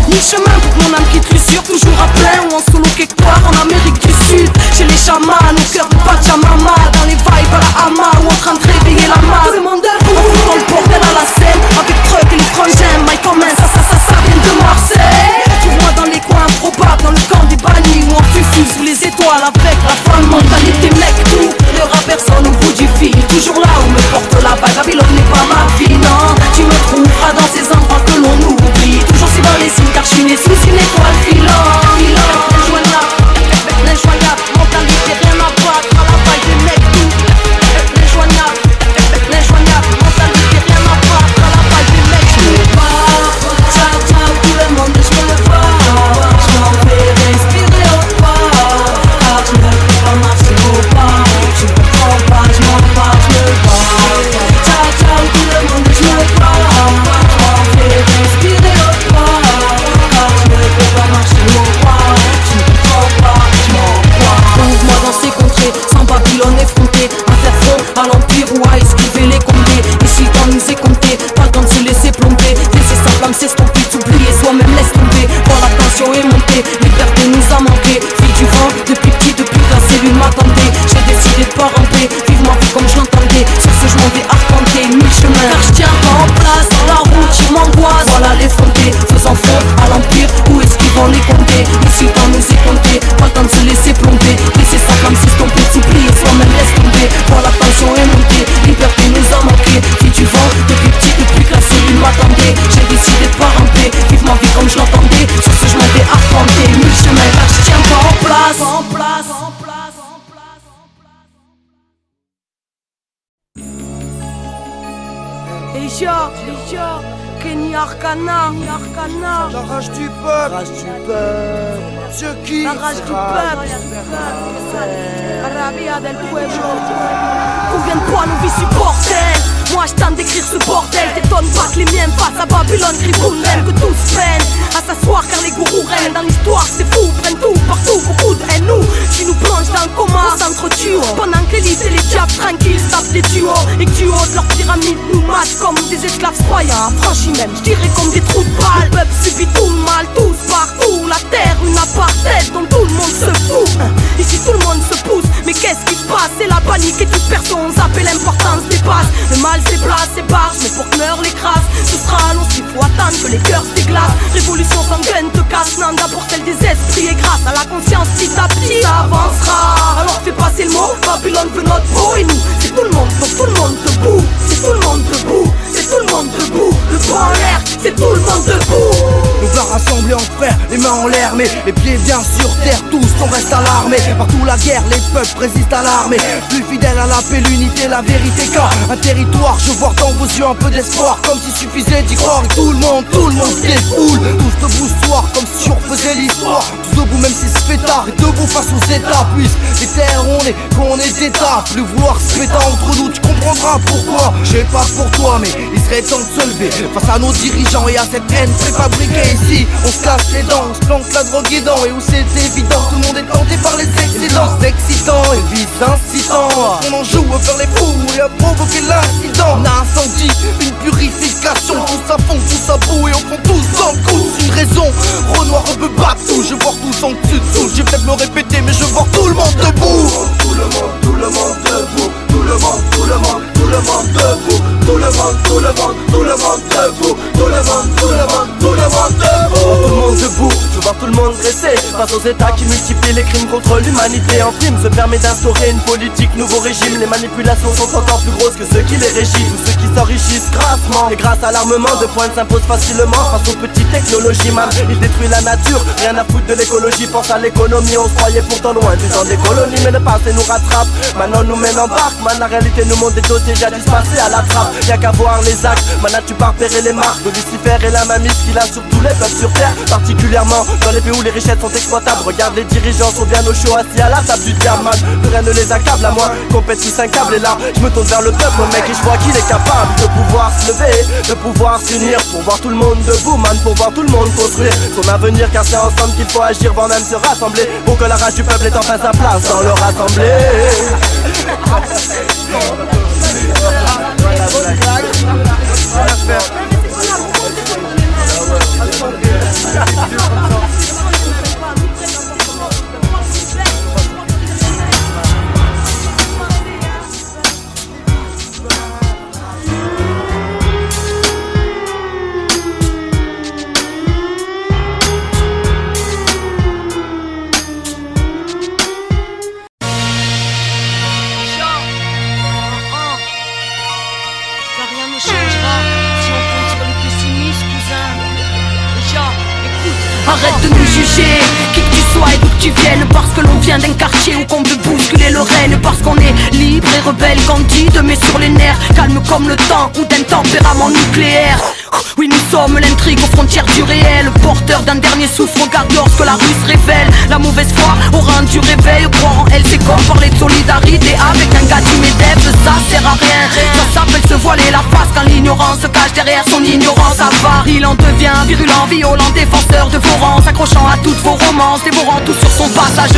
Ni chemin pour que mon âme quitte l'usure, toujours à plein ou en solo quelque part en Amérique du Sud. Chez les chamans, au cœur de Pachamama, dans les vibes à la hama ou en train de réveiller la masse. Tout le monde debout, dans le bordel à la scène, avec Truck et les frangins, Mike en main, ça vient de Marseille. Tu vois dans les coins improbables, dans le camp des bannis, où on fufule sous les étoiles avec la folle mentalité mec. Tout l'heure à personne au bout du fil, toujours là où me porte la vague. Babylone n'est pas ma vie, non. Tu me trouveras dans ces endroits que l'on oublie, toujours si dans les signes, car je suis né sous une étoile filante. L'injoignable, mentalité, rien à battre à la vague des mecs. L'injoignable, mentalité, rien à battre à la vague des mecs. Je me bats, ciao ciao tout le monde, je me bats. Je m'en fais respirer au pas, car je ne peux pas marcher au pas. Je comprends pas, je m'en bats, je me bats. Ciao ciao tout le monde, je me bats. Je m'en fais respirer au pas, car je ne peux pas marcher au pas. Je comprends pas, je m'en bats. Trouve-moi dans ces contrées, sans Babylone effrontée, à faire front à l'empire ou à esquiver les condés. Ici le temps nous est compté, pas le temps de se laisser plomber. Laisser sa flamme s'estomper, s'oublier soi-même, laisse tomber. Quand la tension est montée, liberté nous a manqué. Fille du vent, depuis petit, depuis que la cellule m'attendait. J'ai décidé de pas ramper, vivre ma vie comme je l'entendais. Sur ce je m'en vais arpenter mille chemins, car je tiens pas en place. Dans la route je m'angoisse, voilà l'effronté, faisant front à l'empire ou esquivant les condés. Ici le temps nous est compté, pas le temps de se laisser plomber. Laisser sa flamme s'estomper, s'oublier soi-même, laisse tomber. Quand la tension est montée, liberté nous a manqué. Fille du vent, depuis petit, depuis que la cellule m'attendait. J'ai décidé de pas ramper, vivre ma vie comme je l'entendais. Sur ce je m'en vais arpenter mille chemins, car je tiens pas en place. Et Kenny Arcana, La rage du peuple, Dieu qui la rage du peuple, Arabia del pueblo. Combien de fois nos vies supportées? Moi je tente d'écrire ce bordel. T'étonnes pas que les miens passent à Babylone, crient même que tous peinent à s'asseoir car les gourous règnent dans l'histoire. C'est fou, prennent tout, partout, beaucoup de haine. Nous, tu nous plonges dans le coma, on s'entretue pendant que l'élite et les diables tranquilles tapent des tuyaux. Et que du haut de leur pyramide nous matent comme des esclaves croyants. Franchis même, je dirais comme des trous de balles. Le peuple subit tout le mal, tous partout. La terre, une apartheid dont tout le monde se fout. Ici tout le monde se pousse, mais qu'est-ce qui se passe? C'est la panique et toute personne zappe et l'importance dépasse. Le mal c'est place, c'est barge, mais pour que l'heure l'écrase, ce sera long s'il faut attendre que les cœurs se déglacent. Révolution sanguine te casse, non d'abord celle des esprits. Et grâce à la conscience petit à petit ça avancera. Alors fais passer le mot, Babylone veut notre peau. Et nous, c'est tout le monde, donc tout le monde debout. C'est tout le monde debout, c'est tout le monde debout. Le poing en l'air, c'est tout le monde debout. Nous va rassembler en frères, les mains en l'air, mais les pieds bien sur terre, tous on reste alarmés. Partout la guerre, les peuples résistent à l'armée. Plus fidèle à la paix, l'unité, la vérité, car un territoire, je vois dans vos yeux un peu d'espoir, comme s'il suffisait d'y croire. Et tout le monde se défoule, tous debout ce soir, comme si on refaisait l'histoire. Tous debout même si se fait tard, et debout face aux états. Puisque les terres qu'on est d'état, plus vouloir se péter entre nous, tu comprendras pourquoi. J'ai pas pour toi, mais il serait temps de se lever face à nos dirigeants et à cette haine préfabriquée. Ici, on se casse les dents, on se plante la drogue aidant. Et où c'est évident, tout le monde est tenté par les excédents. C'est excitant et vice incitant, on en joue à faire les fous et à provoquer l'incident. On a incendie, une purification, tous à fond, tous à bout et on prend tous dans le coup. C'est une raison, Renoir un peu partout, je vois tous en dessus dessous. J'ai peut-être me répéter mais je vois tout le monde debout. Tout le monde debout, tout le monde debout, tout le monde debout, tout le monde debout, tout le monde debout, tout le monde debout. Tout le monde debout, je vois tout le monde dressé face aux états qui multiplient les crimes contre l'humanité. En prime se permet d'instaurer une politique nouveau régime. Les manipulations sont encore plus grosses que ceux qui les régissent. Tous ceux qui s'enrichissent grassement et grâce à l'armement de pointe s'imposent facilement face aux petites technologies. Man, il détruit la nature, rien à foutre de l'écologie. Pense à l'économie, on se croyait pourtant loin du temps des colonies. Mais le passé nous rattrape, maintenant nous mène en barque. Man, la réalité nous montre des dossiers jadis passés à la trappe. Y'a qu'à voir les actes, maintenant tu pars repérer les marques de Lucifer et la mamise qu'il a sur tous les peuples sur terre. Particulièrement dans les pays où les richesses sont exploitables. Regarde, les dirigeants sont bien au chaud assis à la table du diamant. Plus rien ne les accable, à moi qu'on pète tous un câble. Et là je me tourne vers le peuple, mon mec, et je vois qu'il est capable de pouvoir se lever, de pouvoir s'unir, pour voir tout le monde debout, man, pour voir tout le monde construire son avenir. Car c'est ensemble qu'il faut agir, voire même se rassembler, pour que la rage du peuple ait enfin sa place dans leur assemblée. Arrête de nous juger, qui que tu sois et d'où que tu viennes. Parce que l'on vient d'un quartier où qu'on veut bousculer le règne. Parce qu'on est libre et rebelle, candide mais sur les nerfs, calme comme le temps ou d'un tempérament nucléaire. Oui, nous sommes l'intrigue aux frontières du réel, porteur d'un dernier souffle. Regarde lorsque la rue se révèle. La mauvaise foi au rang du réveil. Croire en elle, c'est comme parler de solidarité avec un gars du MEDEF. Ça sert à rien, ça s'appelle se voiler la face. Quand l'ignorance se cache derrière son ignorance avare, il en devient virulent, violent, défenseur de vos rangs, s'accrochant à toutes vos romances, dévorant tout sur son passage.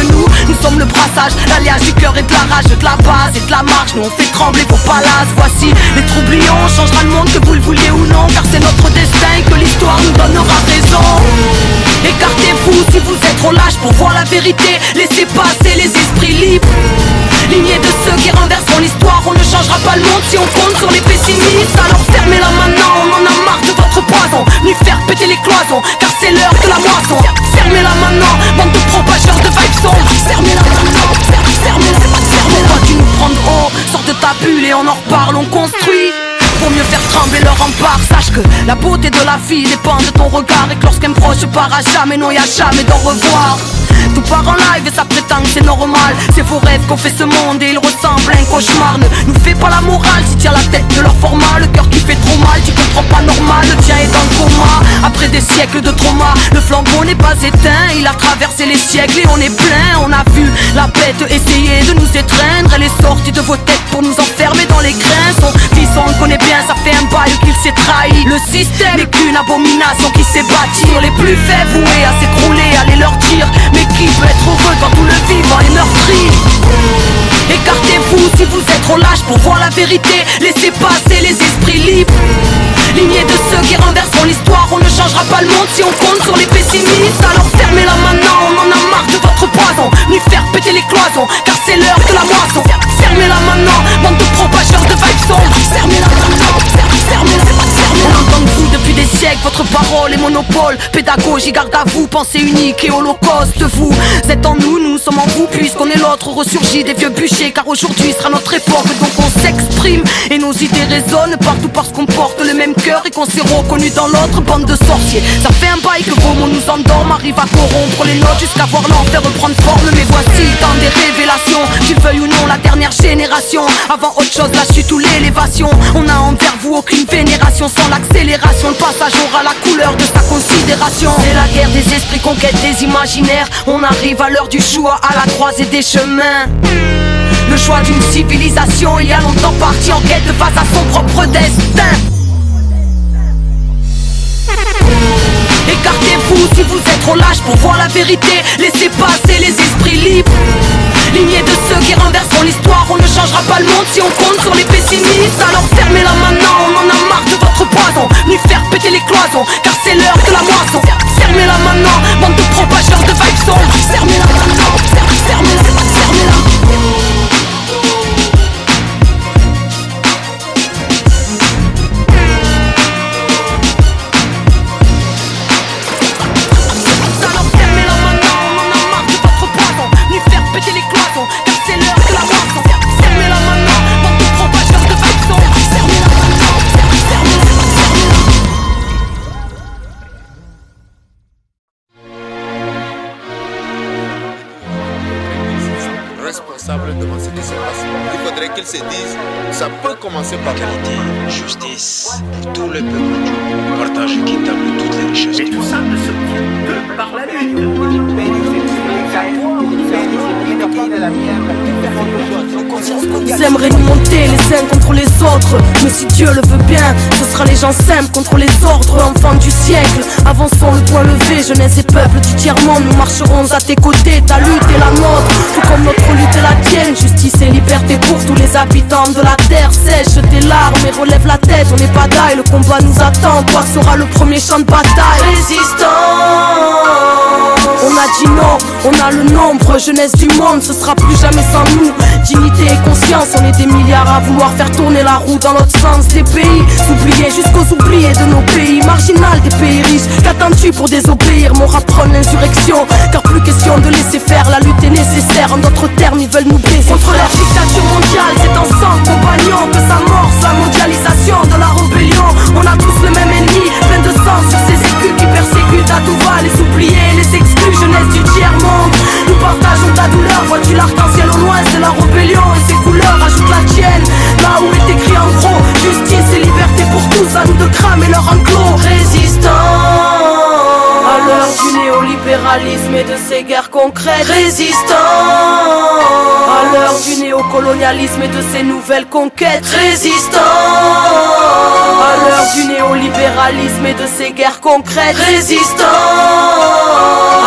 Nous sommes le brassage, l'alliage du cœur et de la rage, de la base et de la marche. Nous on fait trembler vos palaces. Voici les troublions, on changera le monde que vous le vouliez ou non, car c'est notre destin et que l'histoire nous donnera raison. Écartez-vous si vous êtes trop lâche pour voir la vérité. Laissez passer les esprits libres, lignée de ceux qui renverseront l'histoire. On ne changera pas le monde si on compte sur les pessimistes. Alors fermez-la maintenant, on en a marre de votre poison. Ni faire péter les cloisons, car c'est l'heure de la moisson. Fermez-la maintenant, bande de propageurs de vibes sombres. Fermez-la maintenant, fermez-la, fermez-la. Toi tu nous prends de haut, sors de ta bulle et on en reparle, on construit. Pour mieux faire trembler leur rempart, sache que la beauté de la vie dépend de ton regard. Et que lorsqu'un proche part à jamais, non y'a jamais d'au revoir. Tout part en live et ça prétend que c'est normal. C'est vos rêves qu'on fait ce monde et il ressemble à un cauchemar. Ne nous fais pas la morale si tiens la tête de leur format. Le cœur qui fait trop mal, tu comprends pas normal. Le tien est dans le coma, après des siècles de trauma. Le flambeau n'est pas éteint, il a traversé les siècles et on est plein. On a vu la bête essayer de nous étreindre. Elle est sortie de vos têtes pour nous enfermer dans les grains. Son fils on le connaît bien, ça fait un bail qu'il s'est trahi. Le système n'est qu'une abomination qui s'est bâtie sur les plus faibles, voués à s'écrouler. Allez leur dire, mais qui peut être heureux quand tout le vivant est meurtri? Écartez-vous si vous êtes trop lâche pour voir la vérité. Laissez passer les esprits libres, lignée de ceux qui renverseront l'histoire. On ne changera pas le monde si on compte sur les pessimistes. Alors fermez-la maintenant, on en a marre de votre poison. Ni faire péter les cloisons, car c'est l'heure de la moisson. Fermez-la maintenant, bande de propageurs de vibes sombres. Fermez-la maintenant, fermez-la, fermez-la. On entend de vous depuis des siècles, votre parole est monopole. Pédagogie, garde à vous, pensée unique et holocauste. Vous êtes en nous, nous sommes en vous, puisqu'on est l'autre ressurgit des vieux bûchers. Car aujourd'hui sera notre époque, donc on s'exprime et nos idées résonnent partout parce qu'on porte le même cœur et qu'on s'est reconnu dans l'autre bande de sorciers. Ça fait un bail que vos mots nous endorment, arrivent à corrompre les notes jusqu'à voir l'enfer reprendre forme. Mais voici tant des révélations, tu le veuilles ou non, la dernière génération. Avant autre chose, la chute ou l'élévation. On a envers vous aucune vénération sans l'accélération. Le passage aura la couleur de sa considération. C'est la guerre des esprits, conquête des imaginaires. On arrive à l'heure du choix, à la croisée des chemins. Le choix d'une civilisation, il y a longtemps parti en quête face à son propre destin. Écartez-vous si vous êtes trop lâche pour voir la vérité. Laissez passer les esprits libres, lignée de ceux qui renverseront l'histoire. On ne changera pas le monde si on compte sur les pessimistes. Alors fermez-la maintenant, on en a marre de votre poison. Ni faire péter les cloisons, car c'est l'heure de la moisson. Fermez-la maintenant, bande de propageurs de vibes sombres. Fermez-la maintenant, fermez-la, fermez-la. Devant ce qui se passe, il faudrait qu'ils se disent, ça peut commencer par égalité, justice pour tout le peuple, partage équitable de toutes les richesses. Et tout ça ne s'obtient que par la lutte. Ils aimeraient nous monter les uns contre les autres, mais si Dieu le veut bien, ce sera les gens simples contre les ordres, enfants du siècle. Avançons le point levé, jeunesse et peuple du tiers-monde. Nous marcherons à tes côtés, ta lutte est la nôtre, tout comme notre lutte est la tienne. Justice et liberté pour tous les habitants de la terre. Sèche tes larmes et relève la tête, on n'est pas d'ail, le combat nous attend. Toi sera le premier champ de bataille. Résistance. Ladino, on a le nombre, jeunesse du monde, ce sera plus jamais sans nous. Dignité et conscience, on est des milliards à vouloir faire tourner la roue dans l'autre sens. Des pays oubliés jusqu'aux oubliés de nos pays, marginal des pays riches. Qu'attends-tu pour désobéir? Mon rap prône l'insurrection, car plus question de laisser faire, la lutte est nécessaire. En d'autres termes, ils veulent nous blesser. Contre leur dictature mondiale, c'est ensemble, compagnons, que s'amorce la mondialisation de la rébellion. On a tous le même ennemi, plein de sang sur ces écus qui persécutent à tout va. Les oubliés, les exclus, jeunesse du tiers-monde. Nous partageons ta douleur, vois-tu l'arc-en-ciel au loin, c'est la rébellion et ses couleurs, ajoute la tienne. Là où est écrit en gros, justice et liberté pour tous, à nous de cramer leur enclos. Résistants à l'heure du néolibéralisme et de ses guerres concrètes. Résistants à l'heure du néocolonialisme et de ses nouvelles conquêtes. Résistants à l'heure du néolibéralisme et de ses guerres concrètes. Résistants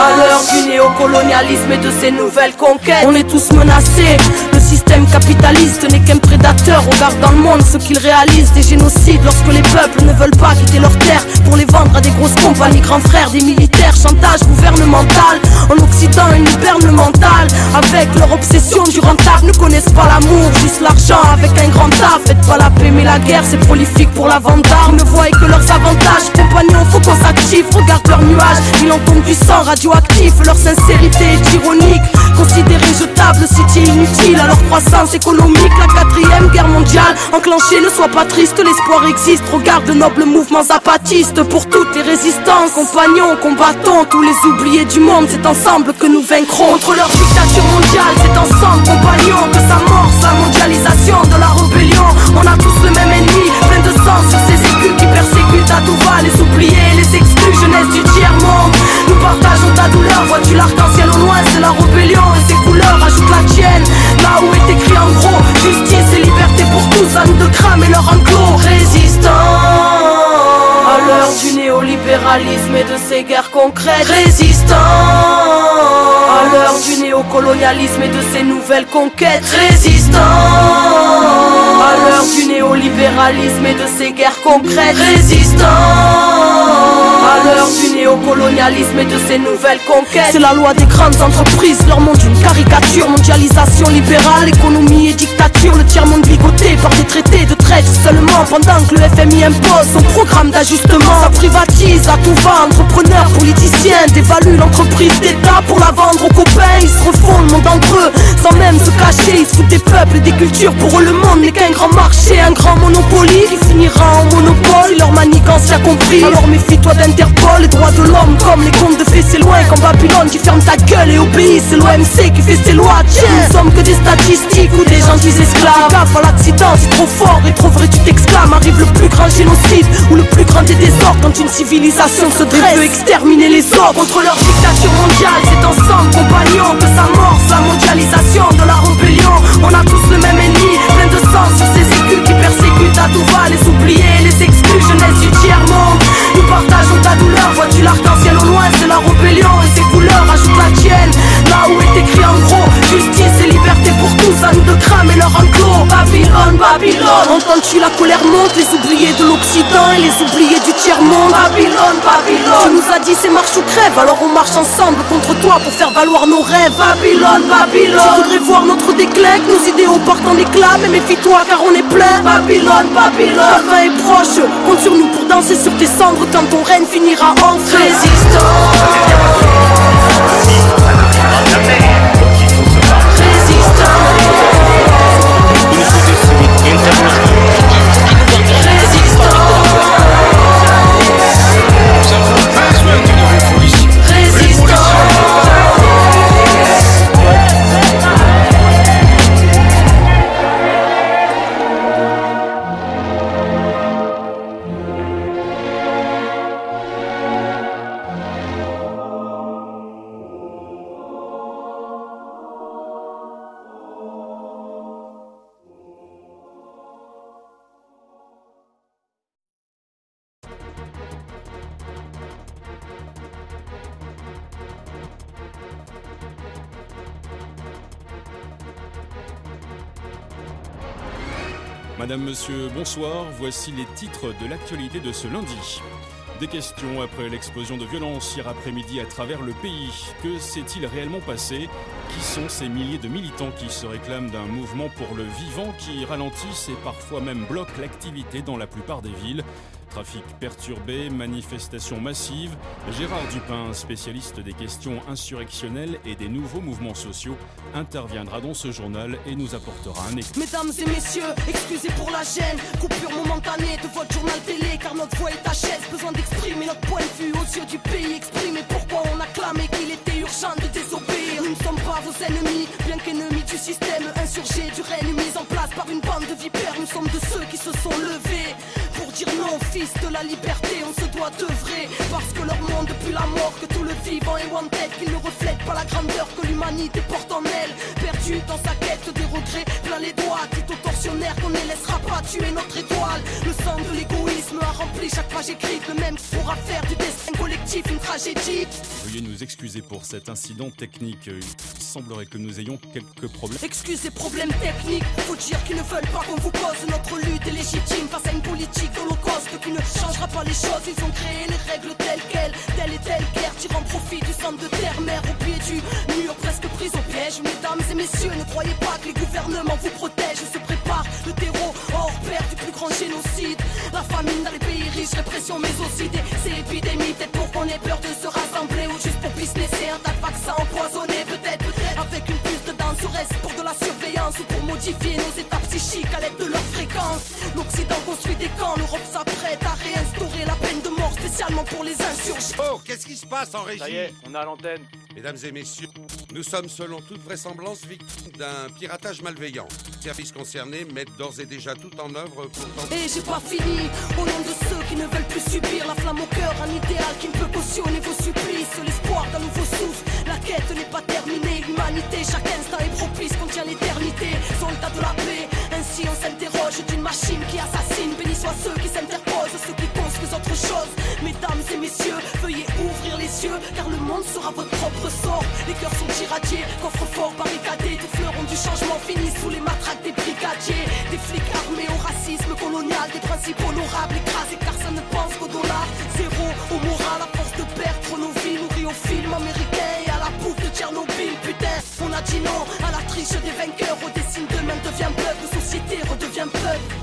à l'heure du néocolonialisme et de ses nouvelles conquêtes. On est tous menacés, le système capitaliste n'est qu'un prédateur. Regarde dans le monde ce qu'il réalise, des génocides lorsque les peuples ne veulent pas quitter leurs terres pour les vendre à des grosses compagnies, grands frères, des militaires, chantage gouvernemental. En Occident ils nous bernent le mental avec leur obsession du rentable. Ne connaissent pas l'amour, juste l'argent avec un grand A. Faites pas la paix mais la guerre c'est prolifique pour la vente d'armes. Ne voient que leurs avantages, compagnons faut qu'on s'active. Regarde leurs nuages, il en tombe du sang radioactif. Leur sincérité est ironique, considérée jetable, cité inutile à leur croissance économique. La 4e guerre mondiale enclenchée, ne sois pas triste, l'espoir existe. Regarde de nobles mouvements zapatistes pour toutes les résistances. Compagnons, combattons tous les oubliés du monde, c'est ensemble que nous vaincrons. Contre leur dictature mondiale, c'est ensemble, compagnons, que s'amorce la mondialisation de la rébellion. On a tous le même ennemi, plein de sang sur ces écus qui persécutent à tout va. Les oubliés, les exclus, jeunesse du tiers-monde. Nous partageons ta douleur, vois-tu l'arc-en-ciel au loin, c'est la rébellion et ses couleurs, ajoute la tienne. Là où est écrit en gros, justice et liberté pour tous, à nous de cramer leur enclos. Résistants à l'heure du néolibéralisme et de ses guerres concrètes. Résistants à l'heure du néocolonialisme et de ses nouvelles conquêtes. Résistants à l'heure du néolibéralisme et de ses guerres concrètes. Résistants à l'heure du néocolonialisme et de ses nouvelles conquêtes. C'est la loi des grandes entreprises, leur monde une caricature. Mondialisation libérale, économie et dictature. Le tiers-monde ligoté par des traités de traite seulement, pendant que le FMI impose son programme d'ajustement. Ça privatise à tout va, entrepreneurs, politiciens dévaluent l'entreprise d'État pour la vendre aux copains. Ils se refont le monde entre eux, sans même se cacher. Ils se foutent des peuples et des cultures, pour eux le monde n'est qu'un grand marché, un grand monopoly qui finira en monopole. Si leur manigance y a compris, alors méfie-toi d'Interpol. Les droits de l'homme comme les contes de fées, c'est loin comme Babylone qui ferme ta gueule et obéit. C'est l'OMC qui fait ses lois, tiens. Nous sommes que des statistiques ou des gentils esclaves. Gaffe à l'accident, c'est trop fort et trop vrai tu t'exclames. Arrive le plus grand génocide ou le plus grand des désordres quand une civilisation se dresse, veut exterminer les autres. Contre leur dictature mondiale, c'est ensemble, compagnons, que s'amorce la mondialisation de la rébellion. On a tous le même ennemi, plein de sang sur ces écus qui persécutent à tout va. Les oubliés, les exclus, jeunesse du tiers-monde. Nous partageons ta douleur, vois-tu l'arc-en-ciel au loin, c'est la rébellion et ses couleurs, ajoute la tienne. Là où est écrit en gros, justice et liberté pour tous, à nous de cramer leur enclos. Babylone, Babylone, entends-tu la colère monte, les oubliés de l'Occident et les oubliés du tiers-monde. Babylone, Babylone, tu nous as dit c'est marche ou crève, alors on marche ensemble contre toi pour faire valoir nos rêves. Babylone, Babylone, tu voudrais voir notre déclin, que nos idéaux partent en éclats, mais méfie-toi car on est plein. Babylone, Babylone, la fin est proche, compte sur nous pour danser sur tes cendres quand ton règne finira en feu. Résistants. Madame, Monsieur, bonsoir. Voici les titres de l'actualité de ce lundi. Des questions après l'explosion de violence hier après-midi à travers le pays. Que s'est-il réellement passé? Qui sont ces milliers de militants qui se réclament d'un mouvement pour le vivant qui ralentissent et parfois même bloquent l'activité dans la plupart des villes? Trafic perturbé, manifestations massives. Gérard Dupin, spécialiste des questions insurrectionnelles et des nouveaux mouvements sociaux, interviendra dans ce journal et nous apportera un écho. Mesdames et messieurs, excusez pour la gêne, coupure momentanée de votre journal télé, car notre voix est à chaise, besoin d'exprimer notre point de vue aux yeux du pays, exprimer pourquoi on a clamé qu'il était urgent de désobéir. Nous ne sommes pas vos ennemis, bien qu'ennemis du système insurgé, du règne mis en place par une bande de vipères. Nous sommes de ceux qui se sont levés pour dire non, fils de la liberté, on se doit d'œuvrer, parce que leur monde depuis la mort, que tout le vivant est wanted, qu'ils ne reflètent pas la grandeur que l'humanité porte en elle. Perdu dans sa quête des regrets, plein les doigts, dit aux tortionnaires qu'on ne laissera pas tuer notre étoile. Le sang de l'égoïsme a rempli chaque page écrite, le même pourra faire du destin collectif une tragédie. Veuillez nous excuser pour cet incident technique. Il semblerait que nous ayons quelques problèmes. Excusez, problèmes techniques, faut dire qu'ils ne veulent pas qu'on vous cause. Notre lutte est légitime face à une politique d'holocauste qui ne changera pas les choses. Ils ont créé les règles telles quelles, telle et telle guerre, tirant profit du sang de terre-mère au pied du mur, presque prise au piège. Mesdames et messieurs, ne croyez pas que les gouvernements vous protègent. Se prépare le terreau hors pair du plus grand génocide. La famine dans les pays riches, répression mais aussi ces épidémies. Peut-être pour qu'on ait peur de se rassembler ou juste pour businesser un tas de vaccins empoisonnés. Peut-être avec une puce dedans, serait-ce pour de la surveillance ou pour modifier nos états psychiques à l'aide de leur fréquence. L'Occident construit des camps, l'Europe s'apprête à réinstaurer la peine de mort spécialement pour les insurgés. Oh, qu'est-ce qui se passe en régie? Ça y est, on a l'antenne. Mesdames et messieurs, nous sommes selon toute vraisemblance victimes d'un piratage malveillant. Les services concernés mettent d'ores et déjà tout en œuvre pour tenter... Et j'ai pas fini, au nom de ceux qui ne veulent plus subir la flamme au cœur, un idéal qui ne peut cautionner vos supplices, l'espoir d'un nouveau souffle. La quête n'est pas terminée, l'humanité, chaque instant est propice, contient l'éternité. Soldats de la paix, ainsi on s'interroge d'une machine qui assassine. Bénis soient ceux qui s'interposent, ceux qui construisent autre chose. Mesdames et messieurs, veuillez ouvrir les yeux, car le monde sera votre propre sort. Les cœurs sont irradiés, coffres forts barricadés, tous fleurons du changement finissent sous les matraques des brigadiers. Des flics armés au racisme colonial, des principes honorables écrasés car ça ne pense qu'au dollar. Zéro au moral, à force de perdre nos vies, nourris au film américain et à la bouffe de Tchernobyl. Putain, on a dit non à la triche des vainqueurs, au dessin demain devient peuple, société redevient peuple.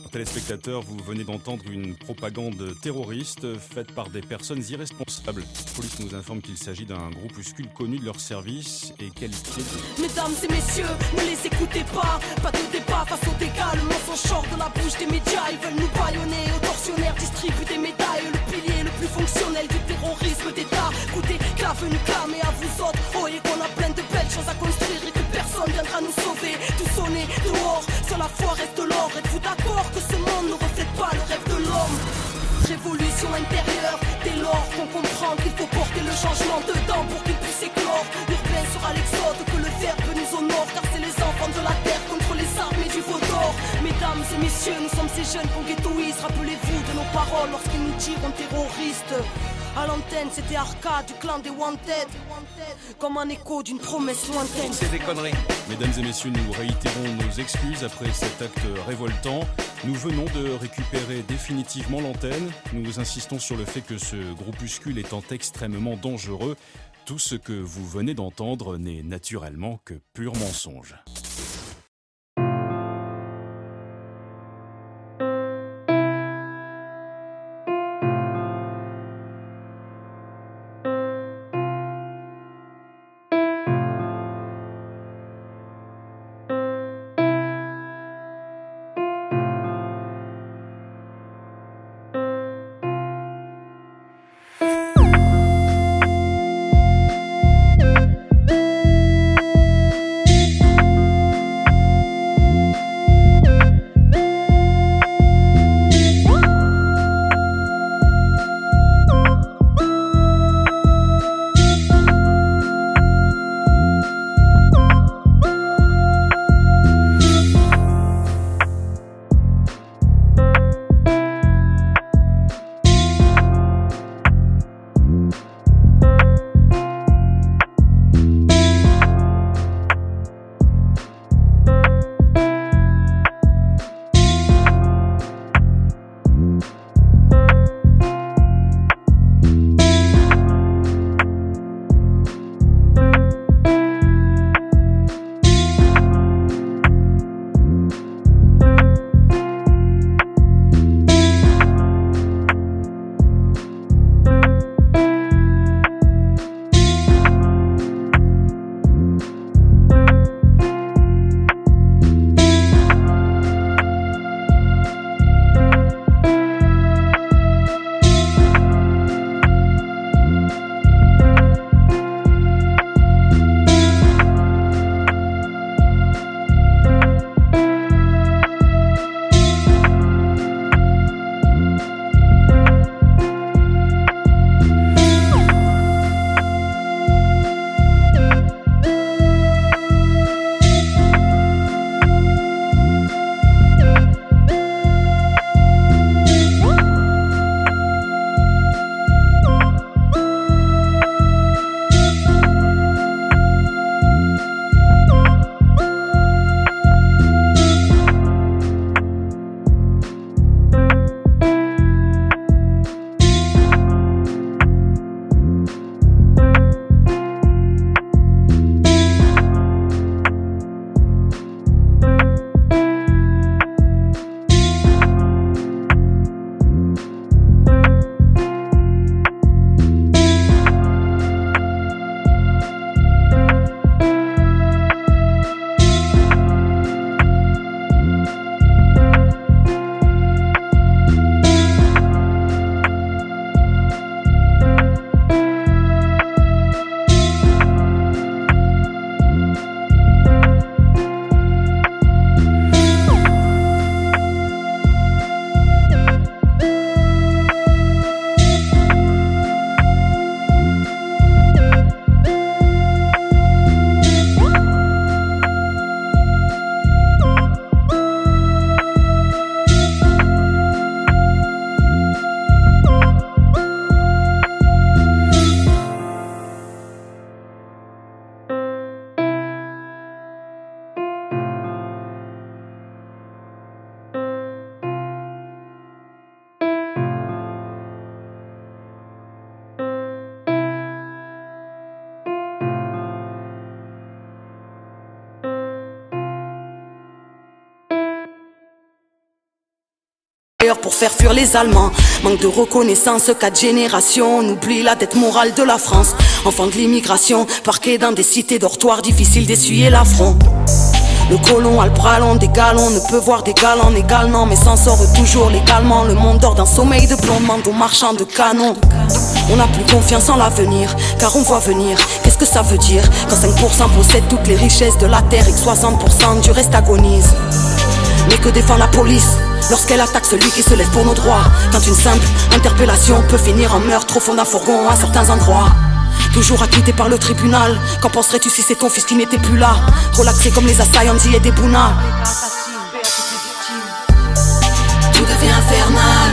Téléspectateurs, vous venez d'entendre une propagande terroriste faite par des personnes irresponsables. La police nous informe qu'il s'agit d'un groupuscule connu de leur service et qualifié de... Mesdames et messieurs, ne les écoutez pas, pas de débat face aux dégâts, le mensonge sort de la bouche des médias. Ils veulent nous bâillonner, aux tortionnaires distribuent des médailles. Le pilier le plus fonctionnel du terrorisme d'État. Écoutez, qu'a venu clamer à vous autres, oyez qu'on a plein de belles choses à construire et que personne viendra nous sauver. Tout sonner dehors, seule la foi reste l'or. Êtes-vous d'accord que ce monde ne reflète pas le rêve de l'homme? Révolution intérieure, dès lors qu'on comprend qu'il faut porter le changement dedans pour qu'il puisse éclore. L'urbain sera l'exode, que le verbe nous honore, car c'est les enfants de la terre contre les armées du veau d'or. Mesdames et messieurs, nous sommes ces jeunes qu'on ghettoise. Rappelez-vous de nos paroles lorsqu'ils nous tirent terroristes. À l'antenne, c'était Arcade du clan des Wanted, comme un écho d'une promesse lointaine. C'est des conneries. Mesdames et messieurs, nous réitérons nos excuses après cet acte révoltant. Nous venons de récupérer définitivement l'antenne. Nous insistons sur le fait que ce groupuscule étant extrêmement dangereux, tout ce que vous venez d'entendre n'est naturellement que pur mensonge. l'intérieur pour faire fuir les Allemands. Manque de reconnaissance, 4 générations. On oublie la dette morale de la France. Enfant de l'immigration, parqué dans des cités dortoirs, difficile d'essuyer l'affront. Le colon a le bras long des galons, ne peut voir des galants également, mais s'en sort toujours légalement. Le monde dort d'un sommeil de plomb, demande aux marchands de canons. On n'a plus confiance en l'avenir, car on voit venir. Qu'est-ce que ça veut dire quand 5% possèdent toutes les richesses de la terre et que 60% du reste agonise? Mais que défend la police lorsqu'elle attaque celui qui se lève pour nos droits? Quand une simple interpellation peut finir en meurtre au fond d'un fourgon à certains endroits. Toujours acquitté par le tribunal. Qu'en penserais-tu si c'est ton fils qui n'était plus là? Relaxé comme les assaillants et des Bouna. Tout devient infernal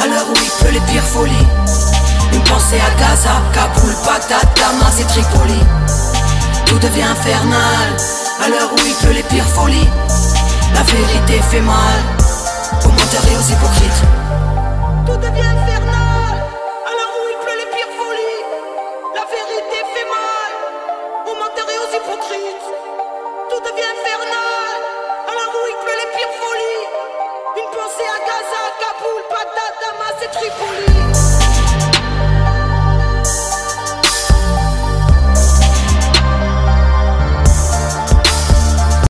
à l'heure où il pleut les pires folies. Une pensée à Gaza, Kaboul, Bagdad, Damas et Tripoli. Tout devient infernal à l'heure où il pleut les pires folies. La vérité fait mal aux menteurs et aux hypocrites. Tout devient infernal à l'heure où il pleut les pires folies. La vérité fait mal aux menteurs et aux hypocrites. Tout devient infernal à l'heure où il pleut les pires folies. Une pensée à Gaza, Kaboul, Bagdad, Damas et Tripoli.